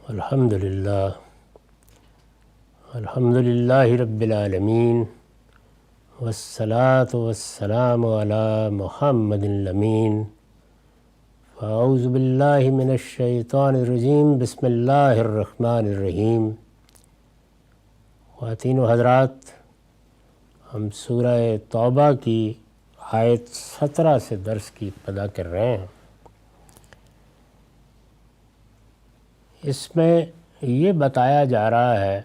الحمدللہ رب العالمین والصلاة والسلام علی محمد الامین فاعوذ باللہ من الشیطان الرجیم بسم اللہ الرحمن الرحیم۔ خواتین و حضرات، ہم سورہ توبہ کی آیت 17 سے درس کی ابتدا کر رہے ہیں۔ اس میں یہ بتایا جا رہا ہے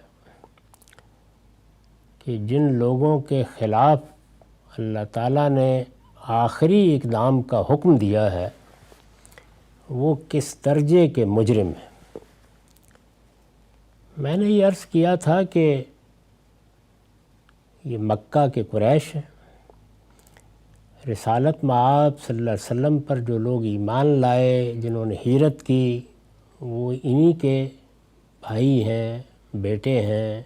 کہ جن لوگوں کے خلاف اللہ تعالیٰ نے آخری اقدام کا حکم دیا ہے وہ کس درجے کے مجرم ہیں۔ میں نے یہ عرض کیا تھا کہ یہ مکہ کے قریش ہیں۔ رسالت مآب صلی اللہ علیہ وسلم پر جو لوگ ایمان لائے، جنہوں نے ہجرت کی، وہ انہی کے بھائی ہیں، بیٹے ہیں،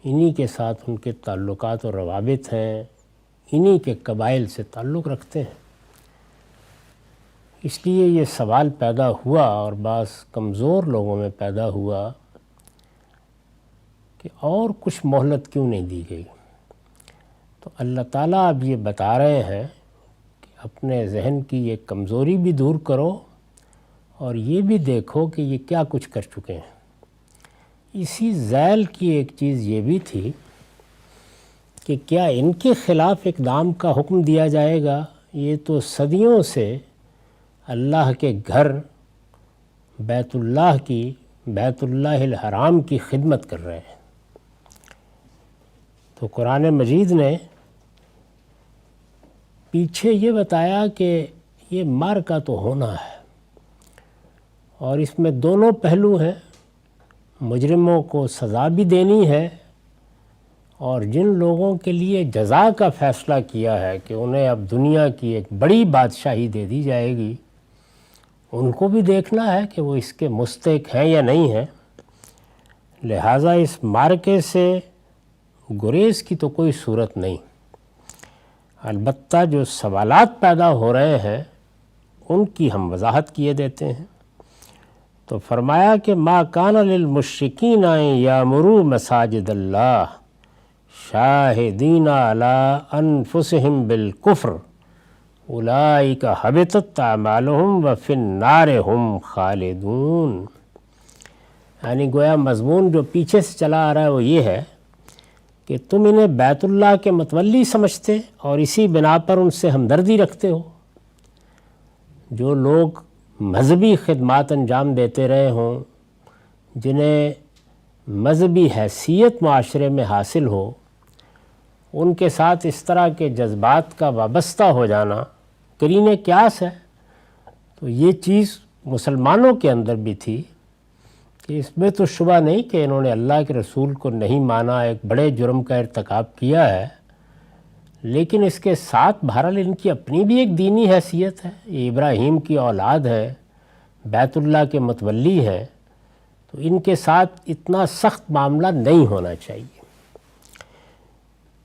انہی کے ساتھ ان کے تعلقات و روابط ہیں، انہی کے قبائل سے تعلق رکھتے ہیں۔ اس لیے یہ سوال پیدا ہوا اور بعض کمزور لوگوں میں پیدا ہوا کہ اور کچھ مہلت کیوں نہیں دی گئی۔ تو اللہ تعالیٰ اب یہ بتا رہے ہیں کہ اپنے ذہن کی یہ کمزوری بھی دور کرو اور یہ بھی دیکھو کہ یہ کیا کچھ کر چکے ہیں۔ اسی ذیل کی ایک چیز یہ بھی تھی کہ کیا ان کے خلاف اقدام کا حکم دیا جائے گا؟ یہ تو صدیوں سے اللہ کے گھر بیت اللہ الحرام کی خدمت کر رہے ہیں۔ تو قرآن مجید نے پیچھے یہ بتایا کہ یہ معرکہ تو ہونا ہے اور اس میں دونوں پہلو ہیں، مجرموں کو سزا بھی دینی ہے اور جن لوگوں کے لیے جزا کا فیصلہ کیا ہے کہ انہیں اب دنیا کی ایک بڑی بادشاہی دے دی جائے گی، ان کو بھی دیکھنا ہے کہ وہ اس کے مستحق ہیں یا نہیں ہیں۔ لہٰذا اس معرکے سے گریز کی تو کوئی صورت نہیں۔ البتہ جو سوالات پیدا ہو رہے ہیں ان کی ہم وضاحت کیے دیتے ہیں۔ تو فرمایا کہ ما کان للمشرکین ان یامروا مساجد اللہ شاہدین علی انفسہم بالکفر اولئک حبطت اعمالہم وفی النار ہم خالدون۔ یعنی گویا مضمون جو پیچھے سے چلا آ رہا ہے وہ یہ ہے کہ تم انہیں بیت اللہ کے متولی سمجھتے اور اسی بنا پر ان سے ہمدردی رکھتے ہو۔ جو لوگ مذہبی خدمات انجام دیتے رہے ہوں، جنہیں مذہبی حیثیت معاشرے میں حاصل ہو، ان کے ساتھ اس طرح کے جذبات کا وابستہ ہو جانا قرین قیاس ہے۔ تو یہ چیز مسلمانوں کے اندر بھی تھی کہ اس میں تو شبہ نہیں کہ انہوں نے اللہ کے رسول کو نہیں مانا، ایک بڑے جرم کا ارتکاب کیا ہے، لیکن اس کے ساتھ بہرحال ان کی اپنی بھی ایک دینی حیثیت ہے، یہ ابراہیم کی اولاد ہے، بیت اللہ کے متولی ہیں، تو ان کے ساتھ اتنا سخت معاملہ نہیں ہونا چاہیے۔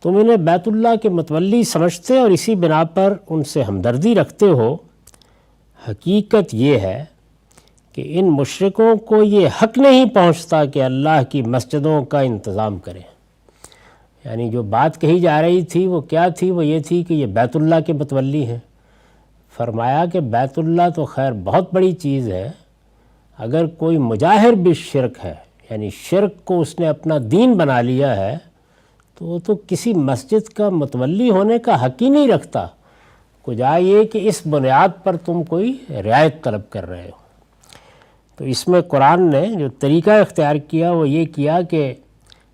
تم انہیں بیت اللہ کے متولی سمجھتے اور اسی بنا پر ان سے ہمدردی رکھتے ہو۔ حقیقت یہ ہے کہ ان مشرکوں کو یہ حق نہیں پہنچتا کہ اللہ کی مسجدوں کا انتظام کریں۔ یعنی جو بات کہی جا رہی تھی وہ کیا تھی؟ وہ یہ تھی کہ یہ بیت اللہ کے متولی ہیں۔ فرمایا کہ بیت اللہ تو خیر بہت بڑی چیز ہے، اگر کوئی مجاہر بھی شرک ہے، یعنی شرک کو اس نے اپنا دین بنا لیا ہے، تو وہ تو کسی مسجد کا متولی ہونے کا حق ہی نہیں رکھتا، کجا یہ کہ اس بنیاد پر تم کوئی رعایت طلب کر رہے ہو۔ تو اس میں قرآن نے جو طریقہ اختیار کیا وہ یہ کیا کہ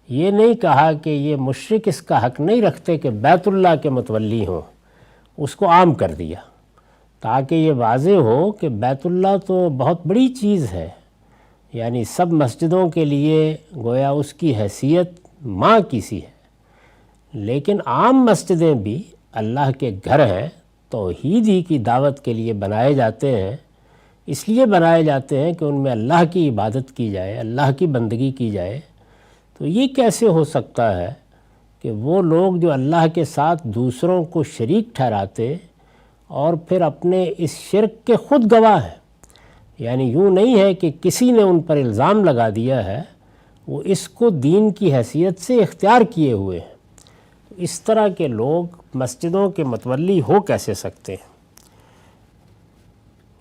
یہ نہیں کہا کہ یہ مشرک اس کا حق نہیں رکھتے کہ بیت اللہ کے متولی ہوں، اس کو عام کر دیا تاکہ یہ واضح ہو کہ بیت اللہ تو بہت بڑی چیز ہے، یعنی سب مسجدوں کے لیے گویا اس کی حیثیت ماں کی سی ہے۔ لیکن عام مسجدیں بھی اللہ کے گھر ہیں، توحید ہی کی دعوت کے لیے بنائے جاتے ہیں، اس لیے بنائے جاتے ہیں کہ ان میں اللہ کی عبادت کی جائے، اللہ کی بندگی کی جائے۔ تو یہ کیسے ہو سکتا ہے کہ وہ لوگ جو اللہ کے ساتھ دوسروں کو شریک ٹھہراتے اور پھر اپنے اس شرک کے خود گواہ ہیں، یعنی یوں نہیں ہے کہ کسی نے ان پر الزام لگا دیا ہے، وہ اس کو دین کی حیثیت سے اختیار کیے ہوئے ہیں۔ اس طرح کے لوگ مسجدوں کے متولی ہو کیسے سکتے ہیں؟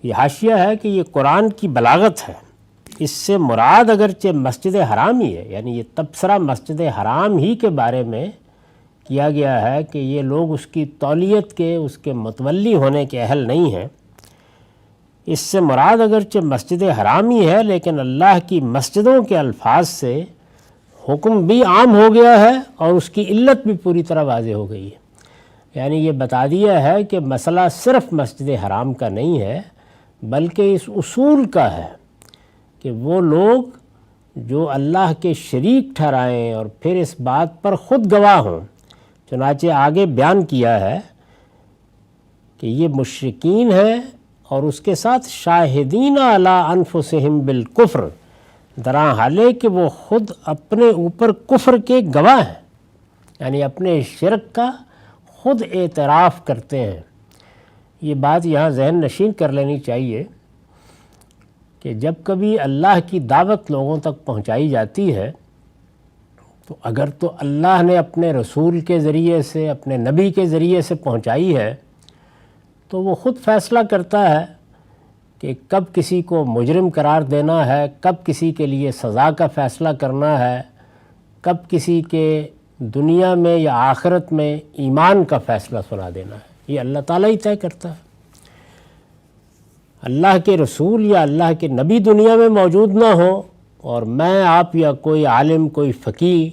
یہ حاشیہ ہے کہ یہ قرآن کی بلاغت ہے۔ اس سے مراد اگرچہ مسجد حرام ہی ہے، یعنی یہ تبصرہ مسجد حرام ہی کے بارے میں کیا گیا ہے کہ یہ لوگ اس کی تولیت کے، اس کے متولی ہونے کے اہل نہیں ہیں۔ اس سے مراد اگرچہ مسجد حرام ہی ہے، لیکن اللہ کی مسجدوں کے الفاظ سے حکم بھی عام ہو گیا ہے اور اس کی علت بھی پوری طرح واضح ہو گئی ہے۔ یعنی یہ بتا دیا ہے کہ مسئلہ صرف مسجد حرام کا نہیں ہے، بلکہ اس اصول کا ہے کہ وہ لوگ جو اللہ کے شریک ٹھہرائیں اور پھر اس بات پر خود گواہ ہوں۔ چنانچہ آگے بیان کیا ہے کہ یہ مشرکین ہیں اور اس کے ساتھ شاہدین علی انفسہم بالکفر، درا حالے کہ وہ خود اپنے اوپر کفر کے گواہ ہیں، یعنی اپنے شرک کا خود اعتراف کرتے ہیں۔ یہ بات یہاں ذہن نشین کر لینی چاہیے کہ جب کبھی اللہ کی دعوت لوگوں تک پہنچائی جاتی ہے تو اگر تو اللہ نے اپنے رسول کے ذریعے سے، اپنے نبی کے ذریعے سے پہنچائی ہے تو وہ خود فیصلہ کرتا ہے کہ کب کسی کو مجرم قرار دینا ہے، کب کسی کے لیے سزا کا فیصلہ کرنا ہے، کب کسی کے دنیا میں یا آخرت میں ایمان کا فیصلہ سنا دینا ہے۔ یہ اللہ تعالیٰ ہی طے کرتا ہے۔ اللہ کے رسول یا اللہ کے نبی دنیا میں موجود نہ ہو اور میں، آپ یا کوئی عالم، کوئی فقیہ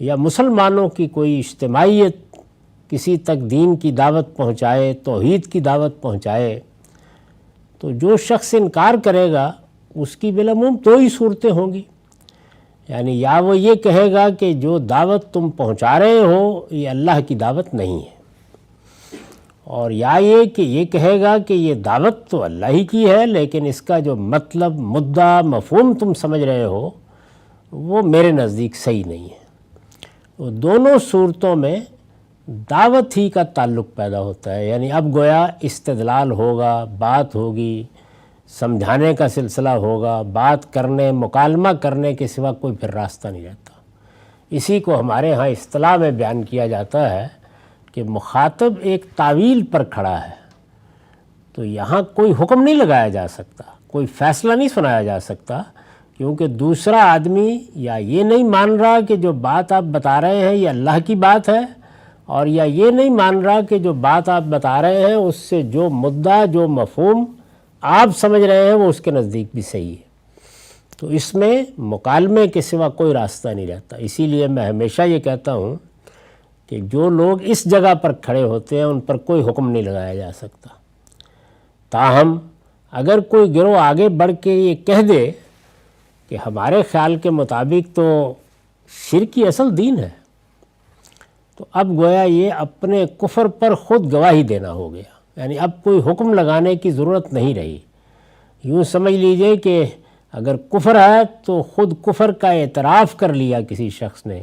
یا مسلمانوں کی کوئی اجتماعیت کسی تک دین کی دعوت پہنچائے، توحید کی دعوت پہنچائے، تو جو شخص انکار کرے گا اس کی بالعموم دو ہی صورتیں ہوں گی۔ یعنی یا وہ یہ کہے گا کہ جو دعوت تم پہنچا رہے ہو یہ اللہ کی دعوت نہیں ہے، اور یا یہ کہ یہ کہے گا کہ یہ دعوت تو اللہ ہی کی ہے لیکن اس کا جو مطلب، مدعا، مفہوم تم سمجھ رہے ہو وہ میرے نزدیک صحیح نہیں ہے۔ وہ دونوں صورتوں میں دعوت ہی کا تعلق پیدا ہوتا ہے، یعنی اب گویا استدلال ہوگا، بات ہوگی، سمجھانے کا سلسلہ ہوگا، بات کرنے، مکالمہ کرنے کے سوا کوئی پھر راستہ نہیں رہتا۔ اسی کو ہمارے ہاں اصطلاح میں بیان کیا جاتا ہے کہ مخاطب ایک تعویل پر کھڑا ہے، تو یہاں کوئی حکم نہیں لگایا جا سکتا، کوئی فیصلہ نہیں سنایا جا سکتا، کیونکہ دوسرا آدمی یا یہ نہیں مان رہا کہ جو بات آپ بتا رہے ہیں یہ اللہ کی بات ہے، اور یا یہ نہیں مان رہا کہ جو بات آپ بتا رہے ہیں اس سے جو مدعا، جو مفہوم آپ سمجھ رہے ہیں وہ اس کے نزدیک بھی صحیح ہے۔ تو اس میں مکالمے کے سوا کوئی راستہ نہیں رہتا۔ اسی لیے میں ہمیشہ یہ کہتا ہوں کہ جو لوگ اس جگہ پر کھڑے ہوتے ہیں ان پر کوئی حکم نہیں لگایا جا سکتا۔ تاہم اگر کوئی گروہ آگے بڑھ کے یہ کہہ دے کہ ہمارے خیال کے مطابق تو شرک کی اصل دین ہے، تو اب گویا یہ اپنے کفر پر خود گواہی دینا ہو گیا، یعنی اب کوئی حکم لگانے کی ضرورت نہیں رہی۔ یوں سمجھ لیجئے کہ اگر کفر ہے تو خود کفر کا اعتراف کر لیا کسی شخص نے،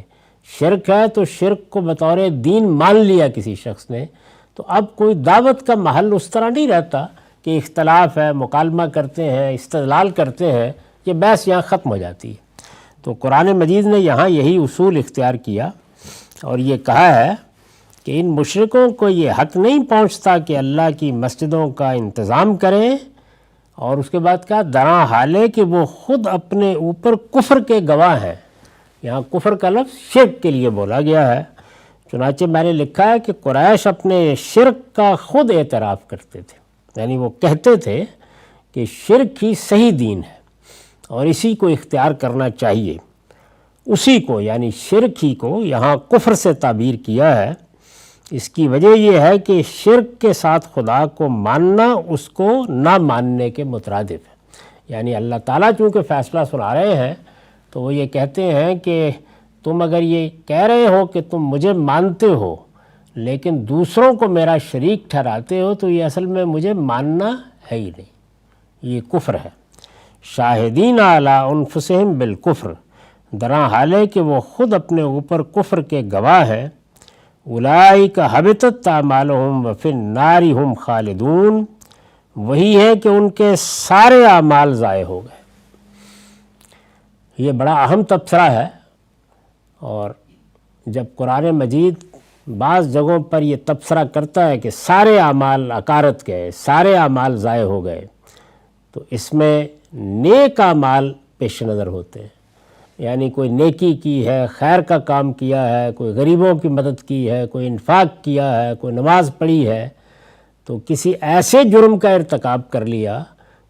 شرک ہے تو شرک کو بطور دین مان لیا کسی شخص نے، تو اب کوئی دعوت کا محل اس طرح نہیں رہتا کہ اختلاف ہے، مکالمہ کرتے ہیں، استدلال کرتے ہیں، یہ بحث یہاں ختم ہو جاتی ہے۔ تو قرآن مجید نے یہاں یہی اصول اختیار کیا اور یہ کہا ہے کہ ان مشرکوں کو یہ حق نہیں پہنچتا کہ اللہ کی مسجدوں کا انتظام کریں، اور اس کے بعد کہا درا حالے کہ وہ خود اپنے اوپر کفر کے گواہ ہیں۔ یہاں کفر کا لفظ شرک کے لیے بولا گیا ہے۔ چنانچہ میں نے لکھا ہے کہ قریش اپنے شرک کا خود اعتراف کرتے تھے، یعنی وہ کہتے تھے کہ شرک ہی صحیح دین ہے اور اسی کو اختیار کرنا چاہیے۔ اسی کو یعنی شرک ہی کو یہاں کفر سے تعبیر کیا ہے۔ اس کی وجہ یہ ہے کہ شرک کے ساتھ خدا کو ماننا اس کو نہ ماننے کے مترادف ہے۔ یعنی اللہ تعالیٰ چونکہ فیصلہ سنا رہے ہیں تو وہ یہ کہتے ہیں کہ تم اگر یہ کہہ رہے ہو کہ تم مجھے مانتے ہو لیکن دوسروں کو میرا شریک ٹھہراتے ہو تو یہ اصل میں مجھے ماننا ہے ہی نہیں، یہ کفر ہے۔ شاہدین علی انفسہم بالکفر، درا حالے کہ وہ خود اپنے اوپر کفر کے گواہ ہیں۔ اولئک حبطت اعمالہم وفی النار ہم خالدون، وہی ہے کہ ان کے سارے اعمال ضائع ہو گئے۔ یہ بڑا اہم تبصرہ ہے، اور جب قرآن مجید بعض جگہوں پر یہ تبصرہ کرتا ہے کہ سارے اعمال عکارت گئے، سارے اعمال ضائع ہو گئے، تو اس میں نیک اعمال پیش نظر ہوتے ہیں۔ یعنی کوئی نیکی کی ہے، خیر کا کام کیا ہے، کوئی غریبوں کی مدد کی ہے، کوئی انفاق کیا ہے، کوئی نماز پڑھی ہے، تو کسی ایسے جرم کا ارتکاب کر لیا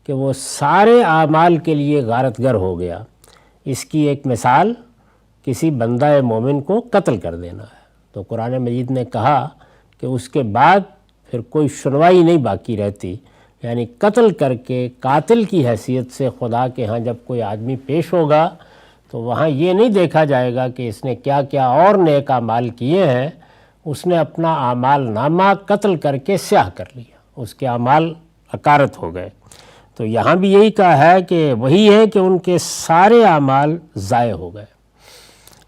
کہ وہ سارے اعمال کے لیے غارت گر ہو گیا۔ اس کی ایک مثال کسی بندہ مومن کو قتل کر دینا ہے، تو قرآن مجید نے کہا کہ اس کے بعد پھر کوئی سنوائی نہیں باقی رہتی۔ یعنی قتل کر کے قاتل کی حیثیت سے خدا کے ہاں جب کوئی آدمی پیش ہوگا تو وہاں یہ نہیں دیکھا جائے گا کہ اس نے کیا کیا اور نیک اعمال کیے ہیں، اس نے اپنا اعمال نامہ قتل کر کے سیاہ کر لیا، اس کے اعمال عکارت ہو گئے۔ تو یہاں بھی یہی کہا ہے کہ وہی ہے کہ ان کے سارے اعمال ضائع ہو گئے۔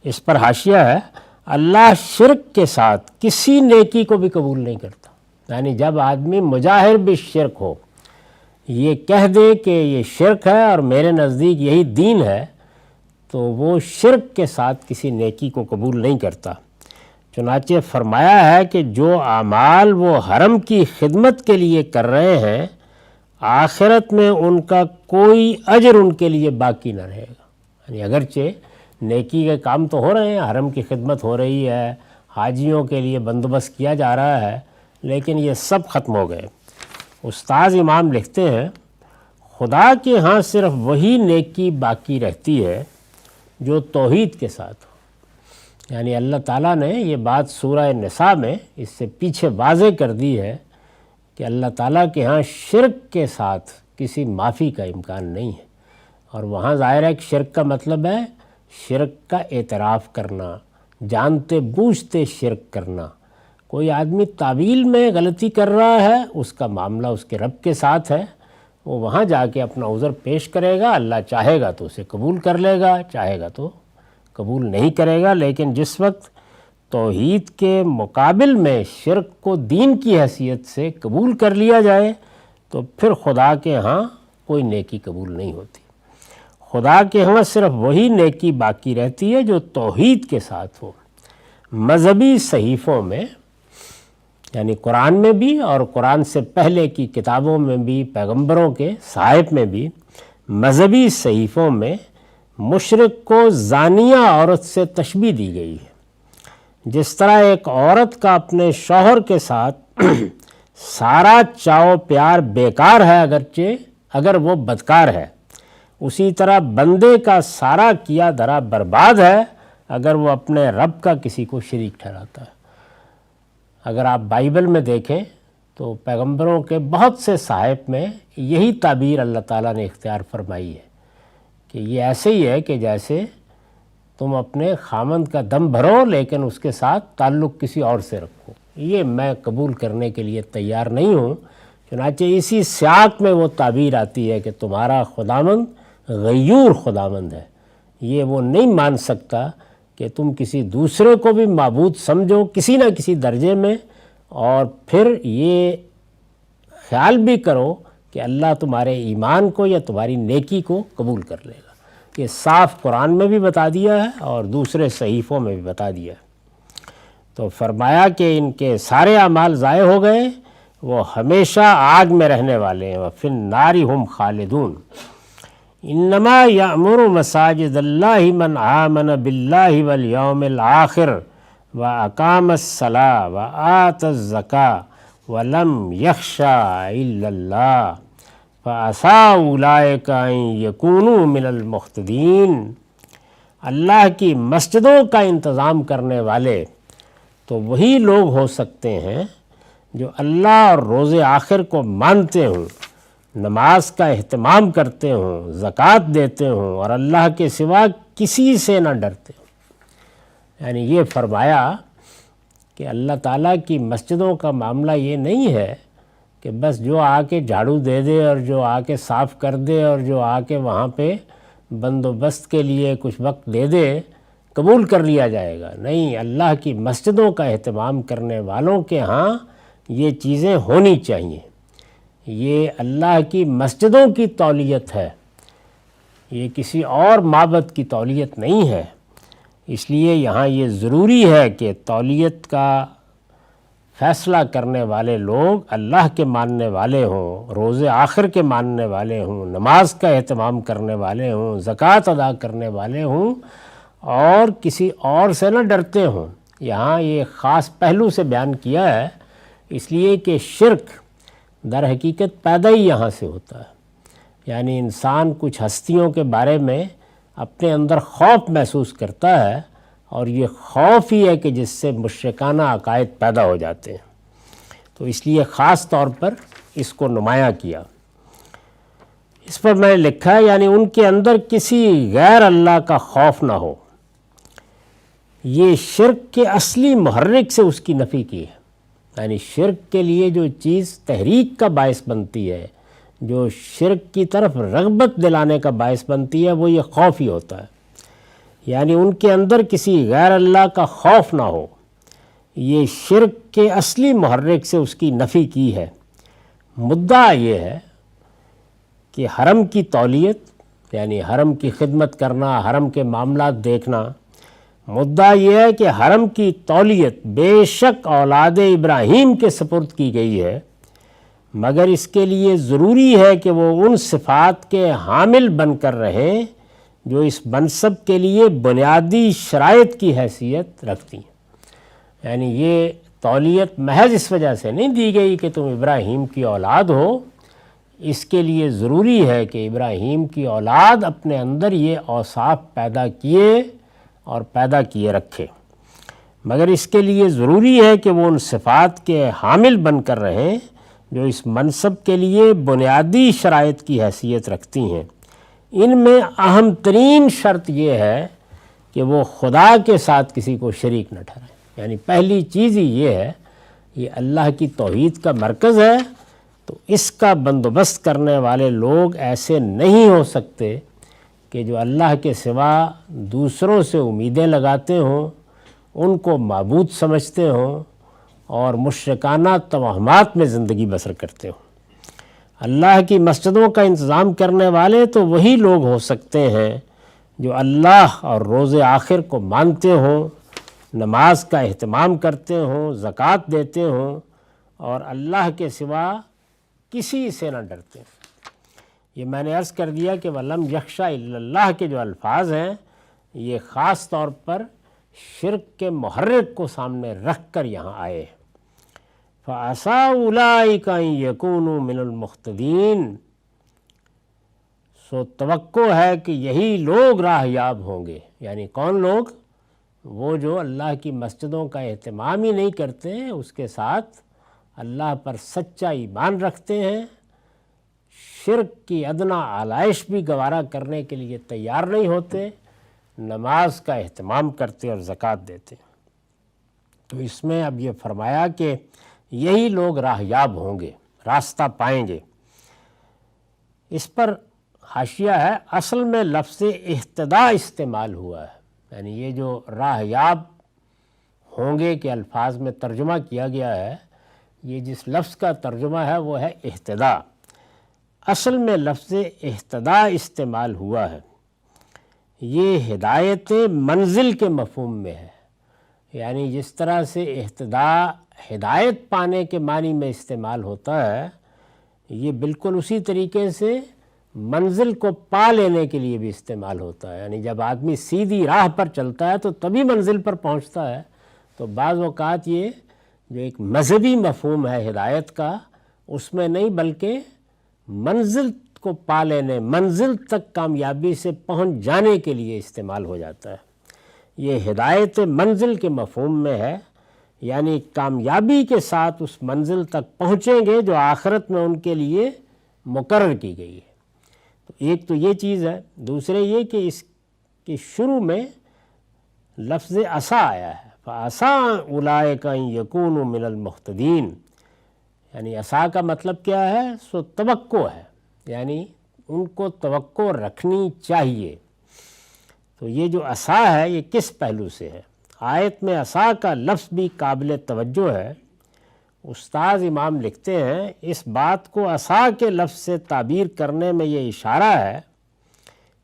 اس پر حاشیہ ہے، اللہ شرک کے ساتھ کسی نیکی کو بھی قبول نہیں کرتا۔ یعنی جب آدمی مجاہر بالشرک ہو، یہ کہہ دے کہ یہ شرک ہے اور میرے نزدیک یہی دین ہے، تو وہ شرک کے ساتھ کسی نیکی کو قبول نہیں کرتا۔ چنانچہ فرمایا ہے کہ جو اعمال وہ حرم کی خدمت کے لیے کر رہے ہیں، آخرت میں ان کا کوئی اجر ان کے لیے باقی نہ رہے گا۔ یعنی اگرچہ نیکی کے کام تو ہو رہے ہیں، حرم کی خدمت ہو رہی ہے، حاجیوں کے لیے بندوبست کیا جا رہا ہے، لیکن یہ سب ختم ہو گئے۔ استاذ امام لکھتے ہیں، خدا کے ہاں صرف وہی نیکی باقی رہتی ہے جو توحید کے ساتھ ہو۔ یعنی اللہ تعالیٰ نے یہ بات سورہ نساء میں اس سے پیچھے واضح کر دی ہے کہ اللہ تعالیٰ کے ہاں شرک کے ساتھ کسی معافی کا امکان نہیں ہے۔ اور وہاں ظاہر ہے کہ شرک کا مطلب ہے شرک کا اعتراف کرنا، جانتے بوجھتے شرک کرنا۔ کوئی آدمی تعویل میں غلطی کر رہا ہے، اس کا معاملہ اس کے رب کے ساتھ ہے، وہ وہاں جا کے اپنا عذر پیش کرے گا، اللہ چاہے گا تو اسے قبول کر لے گا، چاہے گا تو قبول نہیں کرے گا۔ لیکن جس وقت توحید کے مقابل میں شرک کو دین کی حیثیت سے قبول کر لیا جائے تو پھر خدا کے ہاں کوئی نیکی قبول نہیں ہوتی۔ خدا کے ہاں صرف وہی نیکی باقی رہتی ہے جو توحید کے ساتھ ہو۔ مذہبی صحیفوں میں، یعنی قرآن میں بھی اور قرآن سے پہلے کی کتابوں میں بھی، پیغمبروں کے صحائف میں بھی، مذہبی صحیفوں میں مشرک کو زانیہ عورت سے تشبیہ دی گئی ہے۔ جس طرح ایک عورت کا اپنے شوہر کے ساتھ سارا چاؤ پیار بیکار ہے اگر وہ بدکار ہے، اسی طرح بندے کا سارا کیا دھرا برباد ہے اگر وہ اپنے رب کا کسی کو شریک ٹھہراتا ہے۔ اگر آپ بائبل میں دیکھیں تو پیغمبروں کے بہت سے صحائف میں یہی تعبیر اللہ تعالیٰ نے اختیار فرمائی ہے کہ یہ ایسے ہی ہے کہ جیسے تم اپنے خامند کا دم بھرو لیکن اس کے ساتھ تعلق کسی اور سے رکھو، یہ میں قبول کرنے کے لیے تیار نہیں ہوں۔ چنانچہ اسی سیاق میں وہ تعبیر آتی ہے کہ تمہارا خداوند غیور خداوند ہے، یہ وہ نہیں مان سکتا کہ تم کسی دوسرے کو بھی معبود سمجھو کسی نہ کسی درجے میں، اور پھر یہ خیال بھی کرو کہ اللہ تمہارے ایمان کو یا تمہاری نیکی کو قبول کر لے گا۔ یہ صاف قرآن میں بھی بتا دیا ہے اور دوسرے صحیفوں میں بھی بتا دیا ہے۔ تو فرمایا کہ ان کے سارے اعمال ضائع ہو گئے، وہ ہمیشہ آگ میں رہنے والے ہیں، وَفِي النَّارِ هُمْ خَالِدُونَ۔ انما یأمر مساجد اللہ من آمن باللہ والیوم الآخر واقام الصلاۃ وآت الزکاۃ ولم یخش الا اللہ فعسیٰ اولئک ان یکونوا من المہتدین۔ اللہ کی مسجدوں کا انتظام کرنے والے تو وہی لوگ ہو سکتے ہیں جو اللہ اور روز آخر کو مانتے ہوں، نماز کا اہتمام کرتے ہوں، زکوٰۃ دیتے ہوں اور اللہ کے سوا کسی سے نہ ڈرتے ہوں۔ یعنی یہ فرمایا کہ اللہ تعالیٰ کی مسجدوں کا معاملہ یہ نہیں ہے کہ بس جو آ کے جھاڑو دے دے اور جو آ کے صاف کر دے اور جو آ کے وہاں پہ بندوبست کے لیے کچھ وقت دے دے قبول کر لیا جائے گا۔ نہیں، اللہ کی مسجدوں کا اہتمام کرنے والوں کے ہاں یہ چیزیں ہونی چاہیے۔ یہ اللہ کی مسجدوں کی تولیت ہے، یہ کسی اور معبد کی تولیت نہیں ہے۔ اس لیے یہاں یہ ضروری ہے کہ تولیت کا فیصلہ کرنے والے لوگ اللہ کے ماننے والے ہوں، روز آخر کے ماننے والے ہوں، نماز کا اہتمام کرنے والے ہوں، زکوٰۃ ادا کرنے والے ہوں، اور کسی اور سے نہ ڈرتے ہوں۔ یہاں یہ خاص پہلو سے بیان کیا ہے، اس لیے کہ شرک در حقیقت پیدا ہی یہاں سے ہوتا ہے۔ یعنی انسان کچھ ہستیوں کے بارے میں اپنے اندر خوف محسوس کرتا ہے، اور یہ خوف ہی ہے کہ جس سے مشرکانہ عقائد پیدا ہو جاتے ہیں۔ تو اس لیے خاص طور پر اس کو نمایاں کیا۔ اس پر میں نے لکھا ہے یعنی ان کے اندر کسی غیر اللہ کا خوف نہ ہو۔ یہ شرک کے اصلی محرک سے اس کی نفی کی ہے، یعنی شرک کے لیے جو چیز تحریک کا باعث بنتی ہے، جو شرک کی طرف رغبت دلانے کا باعث بنتی ہے، وہ یہ خوف ہی ہوتا ہے۔ یعنی ان کے اندر کسی غیر اللہ کا خوف نہ ہو، یہ شرک کے اصلی محرک سے اس کی نفی کی ہے۔ مدعا یہ ہے کہ حرم کی تولیت، یعنی حرم کی خدمت کرنا، حرم کے معاملات دیکھنا، مدعا یہ ہے کہ حرم کی تولیت بے شک اولاد ابراہیم کے سپرد کی گئی ہے، مگر اس کے لیے ضروری ہے کہ وہ ان صفات کے حامل بن کر رہیں جو اس منصب کے لیے بنیادی شرائط کی حیثیت رکھتی ہیں۔ یعنی یہ تولیت محض اس وجہ سے نہیں دی گئی کہ تم ابراہیم کی اولاد ہو، اس کے لیے ضروری ہے کہ ابراہیم کی اولاد اپنے اندر یہ اوصاف پیدا کیے اور پیدا کیے رکھے، مگر اس کے لیے ضروری ہے کہ وہ ان صفات کے حامل بن کر رہیں جو اس منصب کے لیے بنیادی شرائط کی حیثیت رکھتی ہیں۔ ان میں اہم ترین شرط یہ ہے کہ وہ خدا کے ساتھ کسی کو شریک نہ ٹھہرائیں۔ یعنی پہلی چیز ہی یہ ہے، یہ اللہ کی توحید کا مرکز ہے، تو اس کا بندوبست کرنے والے لوگ ایسے نہیں ہو سکتے کہ جو اللہ کے سوا دوسروں سے امیدیں لگاتے ہوں، ان کو معبود سمجھتے ہوں، اور مشرکانہ توہمات میں زندگی بسر کرتے ہوں۔ اللہ کی مسجدوں کا انتظام کرنے والے تو وہی لوگ ہو سکتے ہیں جو اللہ اور روز آخر کو مانتے ہوں، نماز کا اہتمام کرتے ہوں، زکوٰۃ دیتے ہوں، اور اللہ کے سوا کسی سے نہ ڈرتے ہوں۔ یہ میں نے عرض کر دیا کہ وَلَمْ يَخْشَ إِلَّا اللَّهِ کے جو الفاظ ہیں، یہ خاص طور پر شرک کے محرک کو سامنے رکھ کر یہاں آئے ہیں۔ فَعَسَىٰ أُولَٰئِكَ أَن يَكُونُوا مِنَ الْمُهْتَدِينَ، سو توقع ہے کہ یہی لوگ راہ یاب ہوں گے۔ یعنی کون لوگ؟ وہ جو اللہ کی مسجدوں کا اہتمام ہی نہیں کرتے ہیں، اس کے ساتھ اللہ پر سچا ایمان رکھتے ہیں، شرک کی ادنا آلائش بھی گوارا کرنے کے لیے تیار نہیں ہوتے، نماز کا اہتمام کرتے اور زکوٰۃ دیتے۔ تو اس میں اب یہ فرمایا کہ یہی لوگ راہ یاب ہوں گے، راستہ پائیں گے۔ اس پر حاشیہ ہے، اصل میں لفظ اہتداء استعمال ہوا ہے، یعنی یہ جو راہ یاب ہوں گے کے الفاظ میں ترجمہ کیا گیا ہے، یہ جس لفظ کا ترجمہ ہے وہ ہے اہتداء۔ اصل میں لفظ اہتداء استعمال ہوا ہے، یہ ہدایت منزل کے مفہوم میں ہے۔ یعنی جس طرح سے اہتداء ہدایت پانے کے معنی میں استعمال ہوتا ہے، یہ بالکل اسی طریقے سے منزل کو پا لینے کے لیے بھی استعمال ہوتا ہے۔ یعنی جب آدمی سیدھی راہ پر چلتا ہے تو تبھی منزل پر پہنچتا ہے۔ تو بعض اوقات یہ جو ایک مذہبی مفہوم ہے ہدایت کا، اس میں نہیں بلکہ منزل کو پا لینے، منزل تک کامیابی سے پہنچ جانے کے لیے استعمال ہو جاتا ہے۔ یہ ہدایت منزل کے مفہوم میں ہے، یعنی کامیابی کے ساتھ اس منزل تک پہنچیں گے جو آخرت میں ان کے لیے مقرر کی گئی ہے۔ تو ایک تو یہ چیز ہے، دوسرے یہ کہ اس کے شروع میں لفظ عسیٰ آیا ہے، فَعَسَىٰ أُولَٰئِكَ أَن يَكُونُوا مِنَ الْمُهْتَدِينَ۔ یعنی عسیٰ کا مطلب کیا ہے؟ سو توقع ہے، یعنی ان کو توقع رکھنی چاہیے۔ تو یہ جو عسیٰ ہے یہ کس پہلو سے ہے؟ آیت میں عسیٰ کا لفظ بھی قابل توجہ ہے، استاذ امام لکھتے ہیں اس بات کو عصا کے لفظ سے تعبیر کرنے میں یہ اشارہ ہے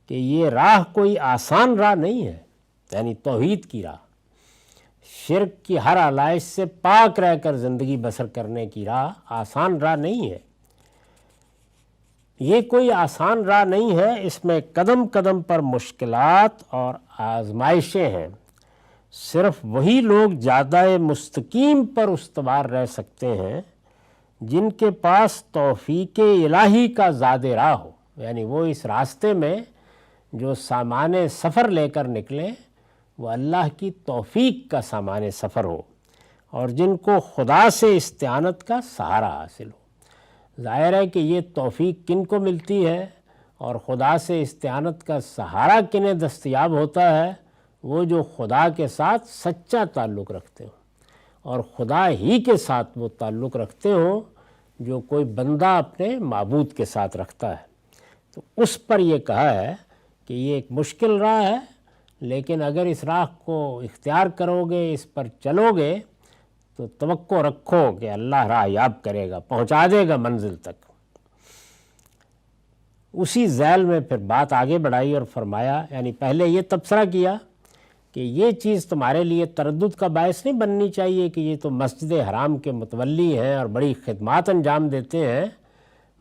کہ یہ راہ کوئی آسان راہ نہیں ہے، یعنی توحید کی راہ، شرک کی ہر علائش سے پاک رہ کر زندگی بسر کرنے کی راہ آسان راہ نہیں ہے۔ یہ کوئی آسان راہ نہیں ہے، اس میں قدم قدم پر مشکلات اور آزمائشیں ہیں۔ صرف وہی لوگ جادہ مستقیم پر استوار رہ سکتے ہیں جن کے پاس توفیق الہی کا زاد راہ ہو، یعنی وہ اس راستے میں جو سامان سفر لے کر نکلیں وہ اللہ کی توفیق کا سامان سفر ہو، اور جن کو خدا سے استعانت کا سہارا حاصل ہو۔ ظاہر ہے کہ یہ توفیق کن کو ملتی ہے اور خدا سے استعانت کا سہارا کنہیں دستیاب ہوتا ہے؟ وہ جو خدا کے ساتھ سچا تعلق رکھتے ہوں، اور خدا ہی کے ساتھ وہ تعلق رکھتے ہوں جو کوئی بندہ اپنے معبود کے ساتھ رکھتا ہے۔ تو اس پر یہ کہا ہے کہ یہ ایک مشکل راہ ہے، لیکن اگر اس راہ کو اختیار کرو گے، اس پر چلو گے، تو توقع رکھو کہ اللہ راہ یاب کرے گا، پہنچا دے گا منزل تک۔ اسی ذیل میں پھر بات آگے بڑھائی اور فرمایا، یعنی پہلے یہ تبصرہ کیا کہ یہ چیز تمہارے لیے تردد کا باعث نہیں بننی چاہیے کہ یہ تو مسجد حرام کے متولی ہیں اور بڑی خدمات انجام دیتے ہیں۔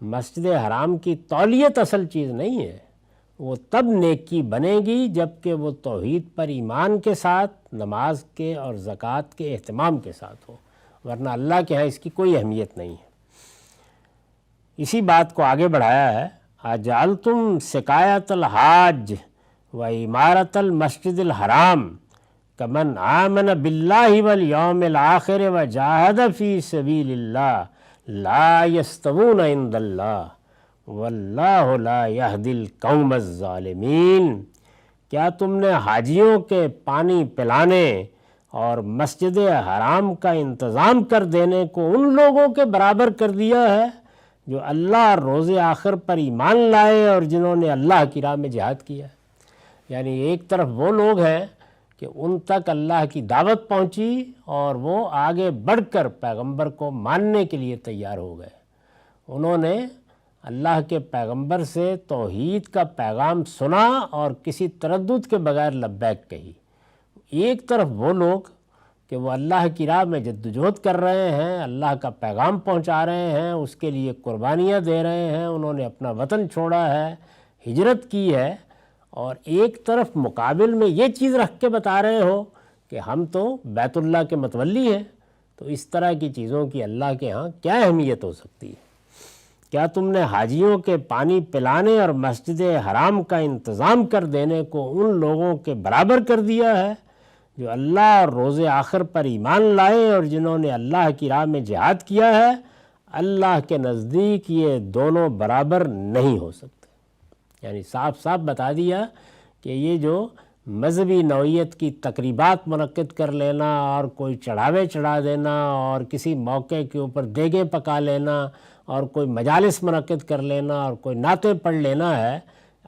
مسجد حرام کی تولیت اصل چیز نہیں ہے، وہ تب نیکی بنے گی جب کہ وہ توحید پر ایمان کے ساتھ، نماز کے اور زکوٰۃ کے اہتمام کے ساتھ ہو، ورنہ اللہ کے ہاں اس کی کوئی اہمیت نہیں ہے۔ اسی بات کو آگے بڑھایا ہے، اجعلتم سقایۃ الحاج و عمارت المسجد الحرام کمن آمن باللہ والیوم الآخر وجاہد فی سبیل اللہ لا یستوون عند اللہ واللہ لا یہدی القوم الظالمین۔ کیا تم نے حاجیوں کے پانی پلانے اور مسجد حرام کا انتظام کر دینے کو ان لوگوں کے برابر کر دیا ہے جو اللہ اور روز آخر پر ایمان لائے اور جنہوں نے اللہ کی راہ میں جہاد کیا؟ یعنی ایک طرف وہ لوگ ہیں کہ ان تک اللہ کی دعوت پہنچی اور وہ آگے بڑھ کر پیغمبر کو ماننے کے لیے تیار ہو گئے، انہوں نے اللہ کے پیغمبر سے توحید کا پیغام سنا اور کسی تردد کے بغیر لبیک کہی۔ ایک طرف وہ لوگ کہ وہ اللہ کی راہ میں جدوجہد کر رہے ہیں، اللہ کا پیغام پہنچا رہے ہیں، اس کے لیے قربانیاں دے رہے ہیں، انہوں نے اپنا وطن چھوڑا ہے، ہجرت کی ہے، اور ایک طرف مقابل میں یہ چیز رکھ کے بتا رہے ہو کہ ہم تو بیت اللہ کے متولی ہیں۔ تو اس طرح کی چیزوں کی اللہ کے ہاں کیا اہمیت ہو سکتی ہے؟ کیا تم نے حاجیوں کے پانی پلانے اور مسجد حرام کا انتظام کر دینے کو ان لوگوں کے برابر کر دیا ہے جو اللہ اور روز آخر پر ایمان لائے اور جنہوں نے اللہ کی راہ میں جہاد کیا ہے؟ اللہ کے نزدیک یہ دونوں برابر نہیں ہو سکتے۔ یعنی صاف صاف بتا دیا کہ یہ جو مذہبی نوعیت کی تقریبات منعقد کر لینا اور کوئی چڑھاوے چڑھا دینا اور کسی موقع کے اوپر دیگیں پکا لینا اور کوئی مجالس منعقد کر لینا اور کوئی نعتیں پڑھ لینا ہے،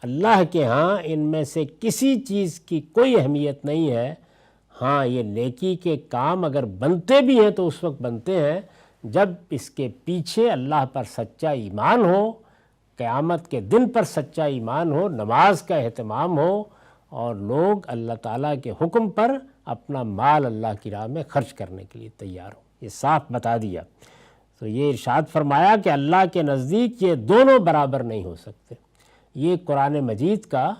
اللہ کے ہاں ان میں سے کسی چیز کی کوئی اہمیت نہیں ہے۔ ہاں یہ نیکی کے کام اگر بنتے بھی ہیں تو اس وقت بنتے ہیں جب اس کے پیچھے اللہ پر سچا ایمان ہو، قیامت کے دن پر سچا ایمان ہو، نماز کا اہتمام ہو، اور لوگ اللہ تعالیٰ کے حکم پر اپنا مال اللہ کی راہ میں خرچ کرنے کے لیے تیار ہو۔ یہ صاف بتا دیا۔ تو یہ ارشاد فرمایا کہ اللہ کے نزدیک یہ دونوں برابر نہیں ہو سکتے۔ یہ قرآن مجید کا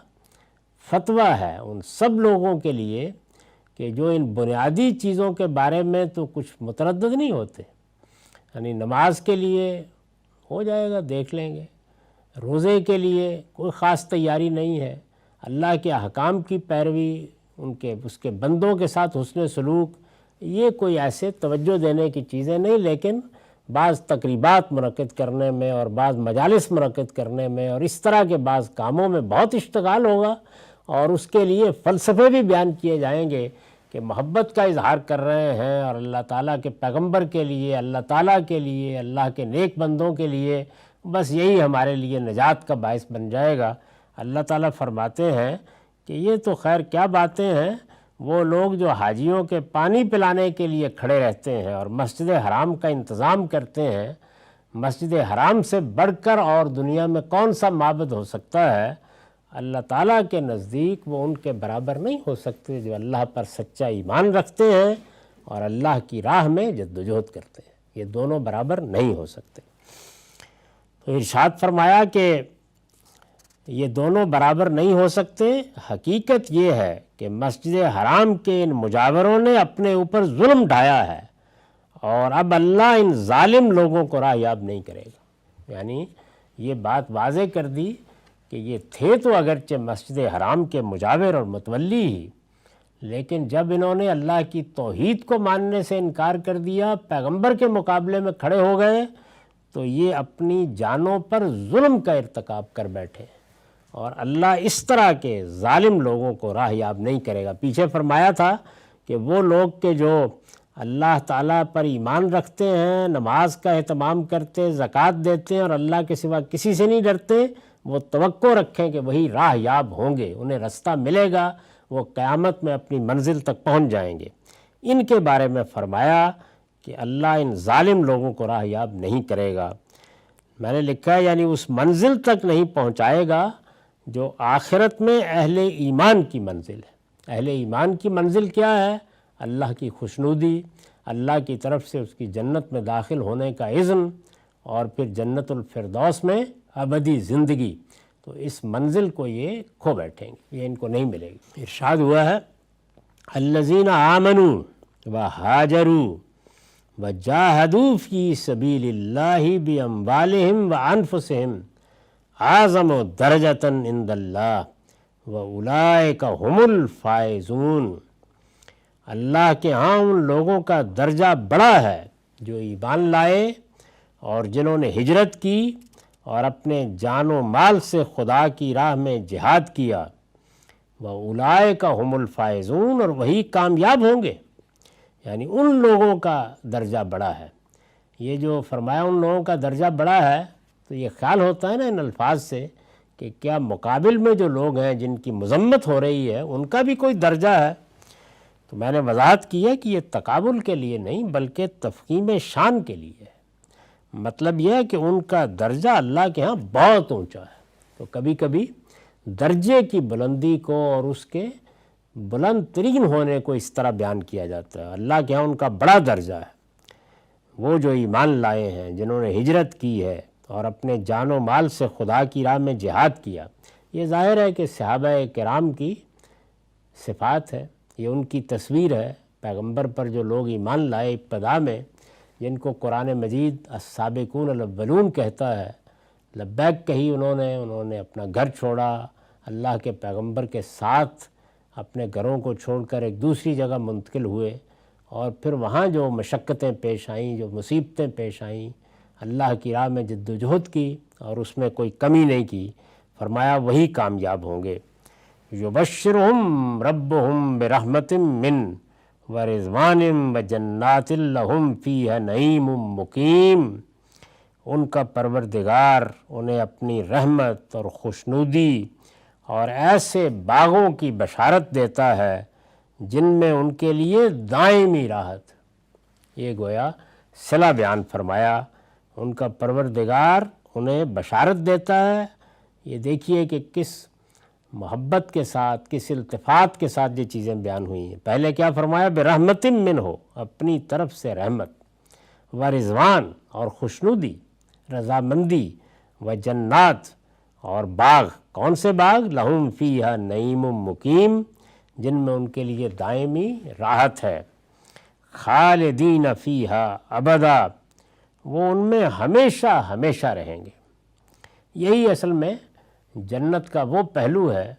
فتویٰ ہے ان سب لوگوں کے لیے کہ جو ان بنیادی چیزوں کے بارے میں تو کچھ متردد نہیں ہوتے، یعنی نماز کے لیے ہو جائے گا، دیکھ لیں گے، روزے کے لیے کوئی خاص تیاری نہیں ہے، اللہ کے احکام کی پیروی، اس کے بندوں کے ساتھ حسن سلوک، یہ کوئی ایسے توجہ دینے کی چیزیں نہیں، لیکن بعض تقریبات منعقد کرنے میں اور بعض مجالس منعقد کرنے میں اور اس طرح کے بعض کاموں میں بہت اشتغال ہوگا، اور اس کے لیے فلسفے بھی بیان کیے جائیں گے کہ محبت کا اظہار کر رہے ہیں اور اللہ تعالیٰ کے پیغمبر کے لیے، اللہ تعالیٰ کے لیے، اللہ کے نیک بندوں کے لیے، بس یہی ہمارے لیے نجات کا باعث بن جائے گا۔ اللہ تعالیٰ فرماتے ہیں کہ یہ تو خیر کیا باتیں ہیں، وہ لوگ جو حاجیوں کے پانی پلانے کے لیے کھڑے رہتے ہیں اور مسجد حرام کا انتظام کرتے ہیں، مسجد حرام سے بڑھ کر اور دنیا میں کون سا معبد ہو سکتا ہے؟ اللہ تعالیٰ کے نزدیک وہ ان کے برابر نہیں ہو سکتے جو اللہ پر سچا ایمان رکھتے ہیں اور اللہ کی راہ میں جدوجہد کرتے ہیں۔ یہ دونوں برابر نہیں ہو سکتے۔ تو ارشاد فرمایا کہ یہ دونوں برابر نہیں ہو سکتے۔ حقیقت یہ ہے کہ مسجد حرام کے ان مجاوروں نے اپنے اوپر ظلم ڈھایا ہے، اور اب اللہ ان ظالم لوگوں کو راہ یاب نہیں کرے گا۔ یعنی یہ بات واضح کر دی کہ یہ تھے تو اگرچہ مسجد حرام کے مجاور اور متولی ہی، لیکن جب انہوں نے اللہ کی توحید کو ماننے سے انکار کر دیا، پیغمبر کے مقابلے میں کھڑے ہو گئے، تو یہ اپنی جانوں پر ظلم کا ارتکاب کر بیٹھے، اور اللہ اس طرح کے ظالم لوگوں کو راہ یاب نہیں کرے گا۔ پیچھے فرمایا تھا کہ وہ لوگ کہ جو اللہ تعالیٰ پر ایمان رکھتے ہیں، نماز کا اہتمام کرتے، زکوٰۃ دیتے ہیں اور اللہ کے سوا کسی سے نہیں ڈرتے، وہ توقع رکھیں کہ وہی راہ یاب ہوں گے، انہیں رستہ ملے گا، وہ قیامت میں اپنی منزل تک پہنچ جائیں گے۔ ان کے بارے میں فرمایا کہ اللہ ان ظالم لوگوں کو راہ یاب نہیں کرے گا۔ میں نے لکھا ہے یعنی اس منزل تک نہیں پہنچائے گا جو آخرت میں اہل ایمان کی منزل ہے۔ اہل ایمان کی منزل کیا ہے؟ اللہ کی خوشنودی، اللہ کی طرف سے اس کی جنت میں داخل ہونے کا اذن، اور پھر جنت الفردوس میں ابدی زندگی۔ تو اس منزل کو یہ کھو بیٹھیں گے، یہ ان کو نہیں ملے گی۔ ارشاد ہوا ہے الذین آمنوا وہاجروا وجاہدوا فی سبیل اللہ باموالہم وانفسہم اعظم درجۃ عند اللہ واولئک ھم الفائزون۔ اللہ کے ہاں ان لوگوں کا درجہ بڑا ہے جو ایمان لائے اور جنہوں نے ہجرت کی اور اپنے جان و مال سے خدا کی راہ میں جہاد کیا۔ وَأُولَئِكَ هُمُ الْفَائِزُونَ، اور وہی کامیاب ہوں گے۔ یعنی ان لوگوں کا درجہ بڑا ہے۔ یہ جو فرمایا ان لوگوں کا درجہ بڑا ہے، تو یہ خیال ہوتا ہے نا ان الفاظ سے کہ کیا مقابل میں جو لوگ ہیں جن کی مذمت ہو رہی ہے ان کا بھی کوئی درجہ ہے؟ تو میں نے وضاحت کی ہے کہ یہ تقابل کے لیے نہیں بلکہ تفخیم شان کے لیے ہے۔ مطلب یہ ہے کہ ان کا درجہ اللہ کے ہاں بہت اونچا ہے۔ تو کبھی کبھی درجے کی بلندی کو اور اس کے بلند ترین ہونے کو اس طرح بیان کیا جاتا ہے۔ اللہ کے ہاں ان کا بڑا درجہ ہے۔ وہ جو ایمان لائے ہیں، جنہوں نے ہجرت کی ہے اور اپنے جان و مال سے خدا کی راہ میں جہاد کیا۔ یہ ظاہر ہے کہ صحابہ کرام کی صفات ہے، یہ ان کی تصویر ہے۔ پیغمبر پر جو لوگ ایمان لائے ابتدا میں، جن کو قرآن مجید السابقون الاولون کہتا ہے، لبیک کہی انہوں نے اپنا گھر چھوڑا، اللہ کے پیغمبر کے ساتھ اپنے گھروں کو چھوڑ کر ایک دوسری جگہ منتقل ہوئے، اور پھر وہاں جو مشقتیں پیش آئیں، جو مصیبتیں پیش آئیں، اللہ کی راہ میں جد و جہد کی اور اس میں کوئی کمی نہیں کی۔ فرمایا وہی کامیاب ہوں گے۔ یبشرہم ربہم برحمت من ورضوان وجنات لہم فیہا نعیم مقیم۔ ان کا پروردگار انہیں اپنی رحمت اور خوشنودی اور ایسے باغوں کی بشارت دیتا ہے جن میں ان کے لیے دائمی راحت۔ یہ گویا صلہ بیان فرمایا، ان کا پروردگار انہیں بشارت دیتا ہے۔ یہ دیکھیے کہ کس محبت کے ساتھ، کس التفات کے ساتھ یہ چیزیں بیان ہوئی ہیں۔ پہلے کیا فرمایا؟ برحمت منہ، اپنی طرف سے رحمت، ورضوان اور خوشنودی، رضامندی، وجنات اور باغ۔ کون سے باغ؟ لہم فیہا نعیم مقیم، جن میں ان کے لیے دائمی راحت ہے۔ خالدین فیہا ابدا، وہ ان میں ہمیشہ ہمیشہ رہیں گے۔ یہی اصل میں جنت کا وہ پہلو ہے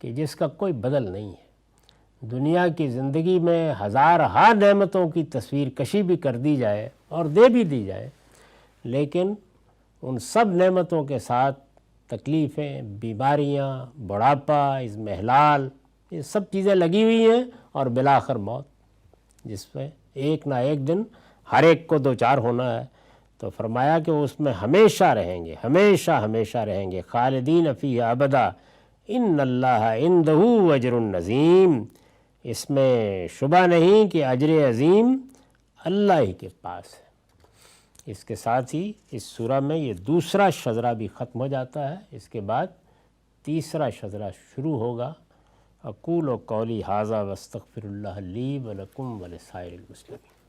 کہ جس کا کوئی بدل نہیں ہے۔ دنیا کی زندگی میں ہزارہا نعمتوں کی تصویر کشی بھی کر دی جائے اور دے بھی دی جائے، لیکن ان سب نعمتوں کے ساتھ تکلیفیں، بیماریاں، بڑھاپا، اضمحلال، یہ سب چیزیں لگی ہوئی ہیں، اور بالآخر موت، جس پہ ایک نہ ایک دن ہر ایک کو دوچار ہونا ہے۔ تو فرمایا کہ اس میں ہمیشہ رہیں گے، ہمیشہ ہمیشہ رہیں گے۔ خالدین فیہا ابدا ان اللہ عندہ اجر عظیم، اس میں شبہ نہیں کہ اجر عظیم اللہ ہی کے پاس ہے۔ اس کے ساتھ ہی اس سورہ میں یہ دوسرا شذرہ بھی ختم ہو جاتا ہے، اس کے بعد تیسرا شذرہ شروع ہوگا۔ اقول قولی ھذا واستغفر اللہ لی ولکم ولسائر المسلمین۔